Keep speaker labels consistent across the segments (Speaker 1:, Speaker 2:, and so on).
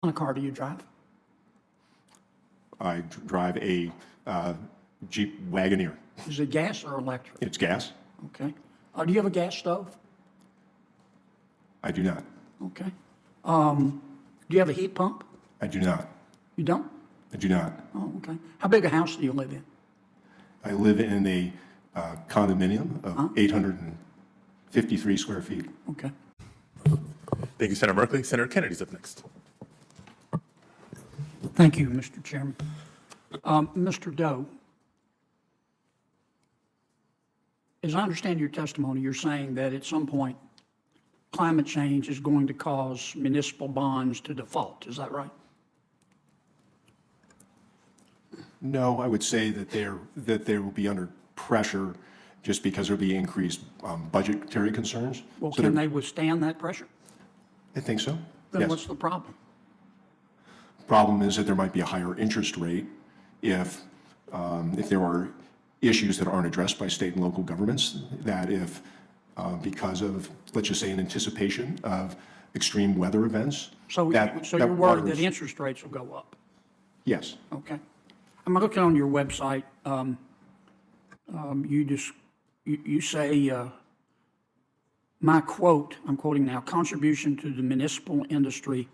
Speaker 1: What kind of car do you drive?
Speaker 2: I drive a Jeep Wagoneer.
Speaker 1: Is it gas or electric?
Speaker 2: It's gas.
Speaker 1: Okay. Do you have a gas stove?
Speaker 2: I do not.
Speaker 1: Okay. Do you have a heat pump?
Speaker 2: I do not.
Speaker 1: You don't?
Speaker 2: I do not.
Speaker 1: Oh, okay. How big a house do you live in?
Speaker 2: I live in a condominium of 853 square feet.
Speaker 1: Okay.
Speaker 3: Thank you, Senator Merkley. Senator Kennedy's up next.
Speaker 1: Thank you, Mr. Chairman. Mr. Doe, as I understand your testimony, you're saying that at some point climate change is going to cause municipal bonds to default. Is that right?
Speaker 2: No, I would say that they will be under pressure just because there will be increased budgetary concerns.
Speaker 1: Well,
Speaker 2: So
Speaker 1: can they withstand that pressure?
Speaker 2: I think so.
Speaker 1: Then
Speaker 2: Yes.
Speaker 1: what's the problem?
Speaker 2: Problem is that there might be a higher interest rate if there are issues that aren't addressed by state and local governments, that if because of, let's just say, in anticipation of extreme weather events.
Speaker 1: So
Speaker 2: that
Speaker 1: you're worried
Speaker 2: water
Speaker 1: that
Speaker 2: is-
Speaker 1: interest rates will go up?
Speaker 2: Yes.
Speaker 1: Okay. I'm looking on your website. You say, my quote, I'm quoting now, contribution to the municipal industry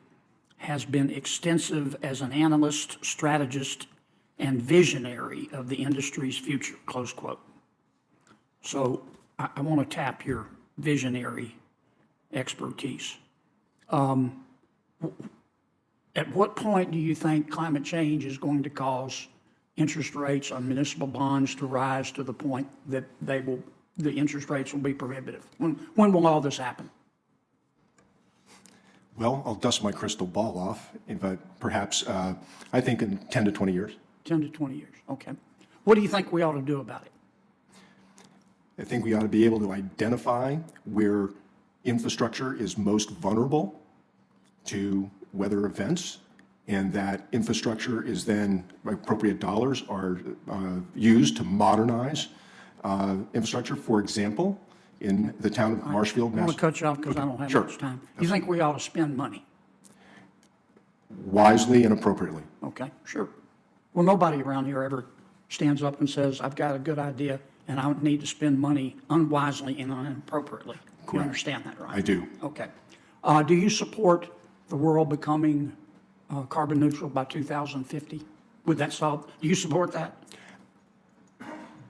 Speaker 1: has been extensive as an analyst, strategist, and visionary of the industry's future, close quote. So I want to tap your visionary expertise. At what point do you think climate change is going to cause interest rates on municipal bonds to rise to the point that the interest rates will be prohibitive? When will all this happen?
Speaker 2: Well, I'll dust my crystal ball off, but perhaps, I think in 10 to 20 years.
Speaker 1: 10 to 20 years, okay. What do you think we ought to do about it?
Speaker 2: I think we ought to be able to identify where infrastructure is most vulnerable to weather events, and that infrastructure is then, appropriate dollars are used to modernize infrastructure. For example, in the town of Marshfield,
Speaker 1: I want to cut you off because I don't have
Speaker 2: Sure.
Speaker 1: much time. You think we ought to spend money?
Speaker 2: wisely and appropriately.
Speaker 1: Okay, sure. Well, nobody around here ever stands up and says, I've got a good idea and I don't need to spend money unwisely and inappropriately. You
Speaker 2: Correct.
Speaker 1: understand that, right?
Speaker 2: I do.
Speaker 1: Okay. Do you support the world becoming carbon neutral by 2050? Would that solve, do you support that?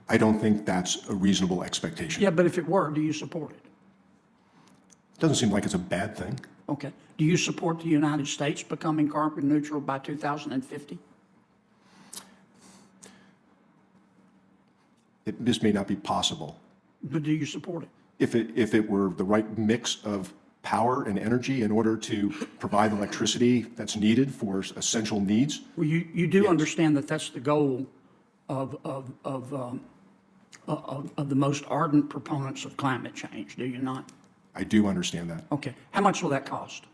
Speaker 2: I don't think that's a reasonable expectation.
Speaker 1: Yeah, but if it were, do you support it?
Speaker 2: Doesn't seem like it's a bad thing.
Speaker 1: Okay. Do you support the United States becoming carbon neutral by 2050?
Speaker 2: This may not be possible.
Speaker 1: But do you support it?
Speaker 2: If it were the right mix of power and energy in order to provide electricity that's needed for essential needs.
Speaker 1: Well, you do understand that that's the goal of the most ardent proponents of climate change, do you not?
Speaker 2: I do understand that.
Speaker 1: Okay. How much will that cost?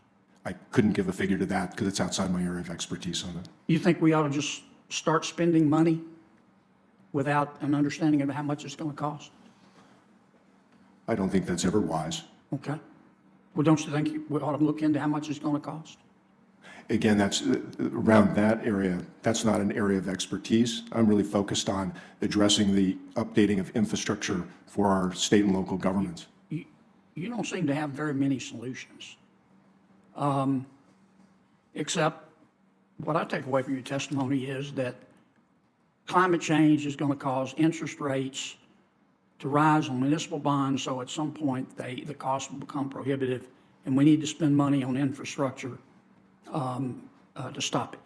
Speaker 2: I couldn't give a figure to that because it's outside my area of expertise on it.
Speaker 1: You think we ought to just start spending money without an understanding of how much it's going to cost?
Speaker 2: I don't think that's ever wise.
Speaker 1: Okay. Well, don't you think we ought to look into how much it's going to cost?
Speaker 2: Again, that's around that area. That's not an area of expertise. I'm really focused on addressing the updating of infrastructure for our state and local governments.
Speaker 1: You don't seem to have very many solutions. Except what I take away from your testimony is that climate change is going to cause interest rates to rise on municipal bonds, so at some point the cost will become prohibitive, and we need to spend money on infrastructure to stop it.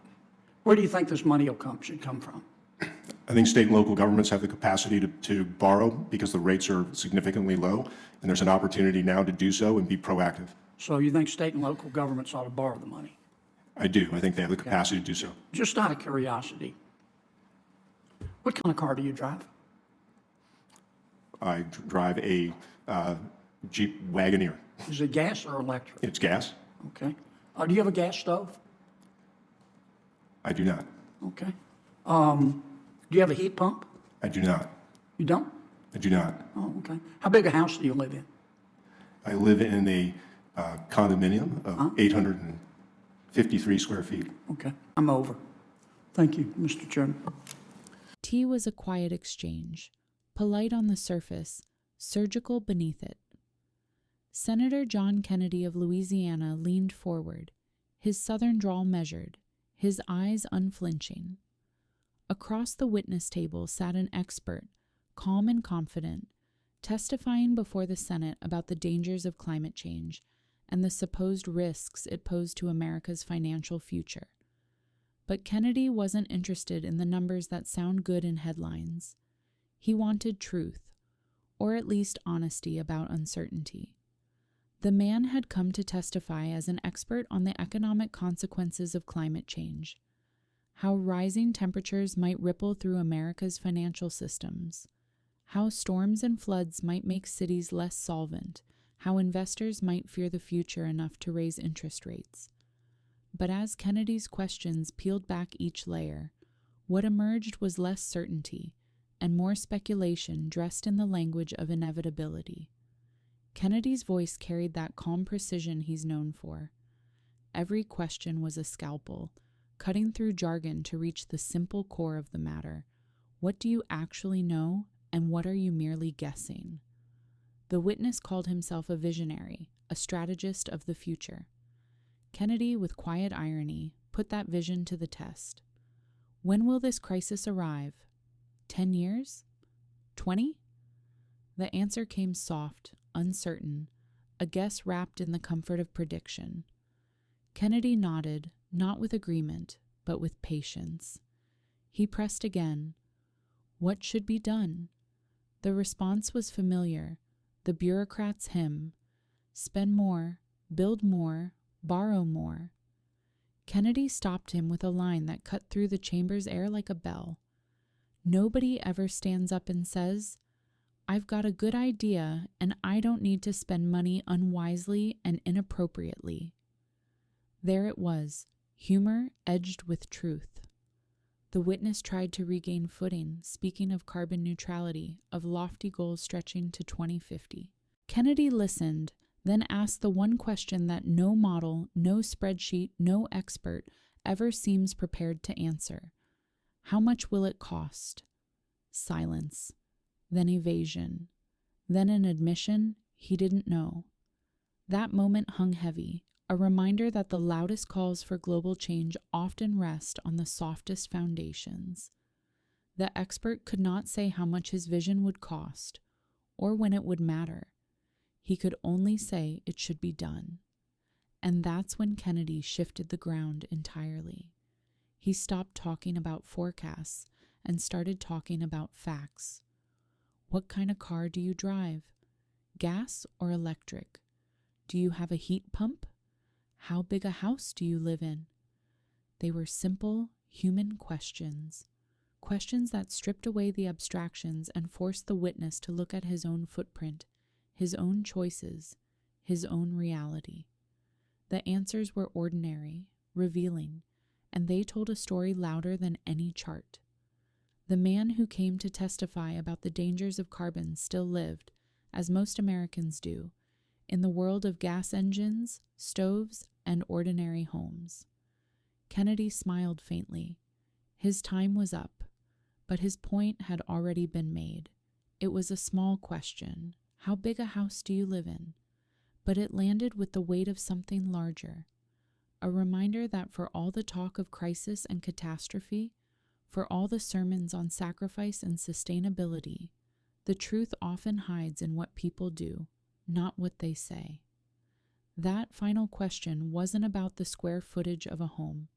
Speaker 1: Where do you think this money should come from?
Speaker 2: I think state and local governments have the capacity to borrow because the rates are significantly low, and there's an opportunity now to do so and be proactive.
Speaker 1: So you think state and local governments ought to borrow the money?
Speaker 2: I do. I think they have the capacity to do so.
Speaker 1: Just out of curiosity, what kind of car do you drive?
Speaker 2: I drive a Jeep Wagoneer.
Speaker 1: Is it gas or electric?
Speaker 2: It's gas.
Speaker 1: Okay. Do you have a gas stove?
Speaker 2: I do not.
Speaker 1: Okay. Do you have a heat pump?
Speaker 2: I do not.
Speaker 1: You don't?
Speaker 2: I do not.
Speaker 1: Oh, okay. How big a house do you live in?
Speaker 2: I live in a condominium of 53 square feet.
Speaker 1: Okay, I'm over. Thank you, Mr. Chairman.
Speaker 4: Tea was a quiet exchange, polite on the surface, surgical beneath it. Senator John Kennedy of Louisiana leaned forward, his southern drawl measured, his eyes unflinching. Across the witness table sat an expert, calm and confident, testifying before the Senate about the dangers of climate change and the supposed risks it posed to America's financial future. But Kennedy wasn't interested in the numbers that sound good in headlines. He wanted truth, or at least honesty about uncertainty. The man had come to testify as an expert on the economic consequences of climate change, how rising temperatures might ripple through America's financial systems, how storms and floods might make cities less solvent, how investors might fear the future enough to raise interest rates. But as Kennedy's questions peeled back each layer, what emerged was less certainty and more speculation dressed in the language of inevitability. Kennedy's voice carried that calm precision he's known for. Every question was a scalpel, cutting through jargon to reach the simple core of the matter. What do you actually know, and what are you merely guessing? The witness called himself a visionary, a strategist of the future. Kennedy, with quiet irony, put that vision to the test. When will this crisis arrive? 10 years? 20? The answer came soft, uncertain, a guess wrapped in the comfort of prediction. Kennedy nodded, not with agreement, but with patience. He pressed again. What should be done? The response was familiar, the bureaucrat's hymn. Spend more, build more, borrow more. Kennedy stopped him with a line that cut through the chamber's air like a bell. Nobody ever stands up and says, I've got a good idea and I don't need to spend money unwisely and inappropriately. There it was, humor edged with truth. The witness tried to regain footing, speaking of carbon neutrality, of lofty goals stretching to 2050. Kennedy listened, then asked the one question that no model, no spreadsheet, no expert ever seems prepared to answer. How much will it cost? Silence. Then evasion. Then an admission he didn't know. That moment hung heavy, a reminder that the loudest calls for global change often rest on the softest foundations. The expert could not say how much his vision would cost, or when it would matter. He could only say it should be done. And that's when Kennedy shifted the ground entirely. He stopped talking about forecasts and started talking about facts. What kind of car do you drive? Gas or electric? Do you have a heat pump? How big a house do you live in? They were simple, human questions. Questions that stripped away the abstractions and forced the witness to look at his own footprint, his own choices, his own reality. The answers were ordinary, revealing, and they told a story louder than any chart. The man who came to testify about the dangers of carbon still lived, as most Americans do, in the world of gas engines, stoves, and ordinary homes. Kennedy smiled faintly. His time was up, but his point had already been made. It was a small question. How big a house do you live in? But it landed with the weight of something larger. A reminder that for all the talk of crisis and catastrophe, for all the sermons on sacrifice and sustainability, the truth often hides in what people do, not what they say. That final question wasn't about the square footage of a home.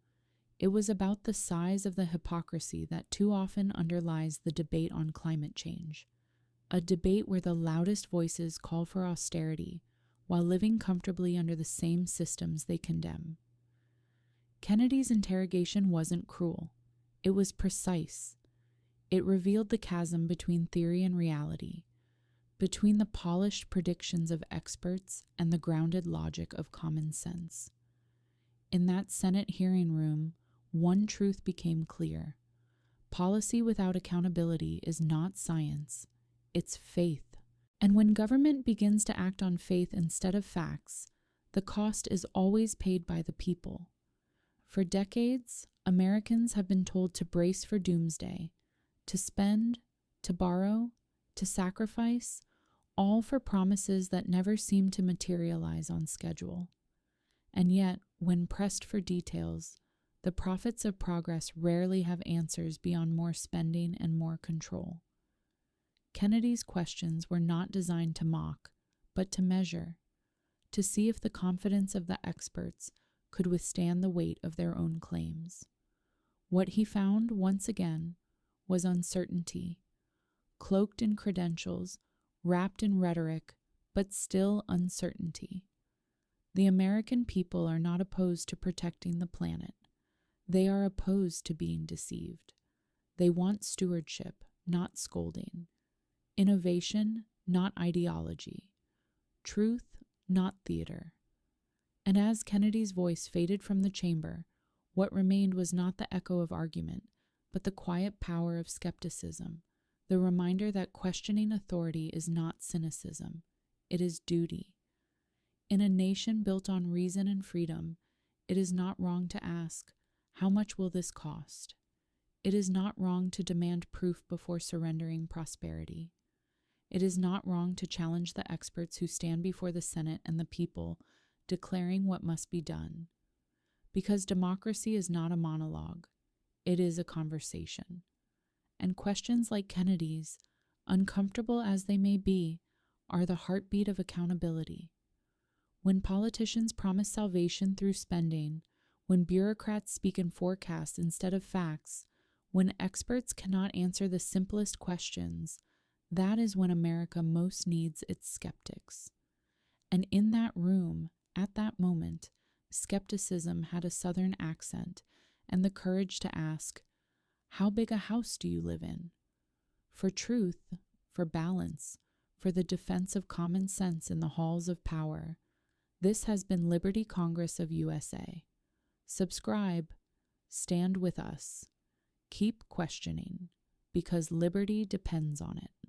Speaker 4: It was about the size of the hypocrisy that too often underlies the debate on climate change. A debate where the loudest voices call for austerity while living comfortably under the same systems they condemn. Kennedy's interrogation wasn't cruel. It was precise. It revealed the chasm between theory and reality, between the polished predictions of experts and the grounded logic of common sense. In that Senate hearing room, one truth became clear. Policy without accountability is not science, it's faith. And when government begins to act on faith instead of facts, the cost is always paid by the people. For decades, Americans have been told to brace for doomsday, to spend, to borrow, to sacrifice, all for promises that never seem to materialize on schedule. And yet, when pressed for details, the prophets of progress rarely have answers beyond more spending and more control. Kennedy's questions were not designed to mock, but to measure, to see if the confidence of the experts could withstand the weight of their own claims. What he found, once again, was uncertainty, cloaked in credentials, wrapped in rhetoric, but still uncertainty. The American people are not opposed to protecting the planet. They are opposed to being deceived. They want stewardship, not scolding. Innovation, not ideology. Truth, not theater. And as Kennedy's voice faded from the chamber, what remained was not the echo of argument, but the quiet power of skepticism, the reminder that questioning authority is not cynicism, it is duty. In a nation built on reason and freedom, it is not wrong to ask, how much will this cost? It is not wrong to demand proof before surrendering prosperity. It is not wrong to challenge the experts who stand before the Senate and the people, declaring what must be done. Because democracy is not a monologue, it is a conversation. And questions like Kennedy's, uncomfortable as they may be, are the heartbeat of accountability. When politicians promise salvation through spending, when bureaucrats speak in forecasts instead of facts, when experts cannot answer the simplest questions, that is when America most needs its skeptics. And in that room, at that moment, skepticism had a Southern accent and the courage to ask, how big a house do you live in? For truth, for balance, for the defense of common sense in the halls of power. This has been Liberty Congress of USA. Subscribe, stand with us, keep questioning, because liberty depends on it.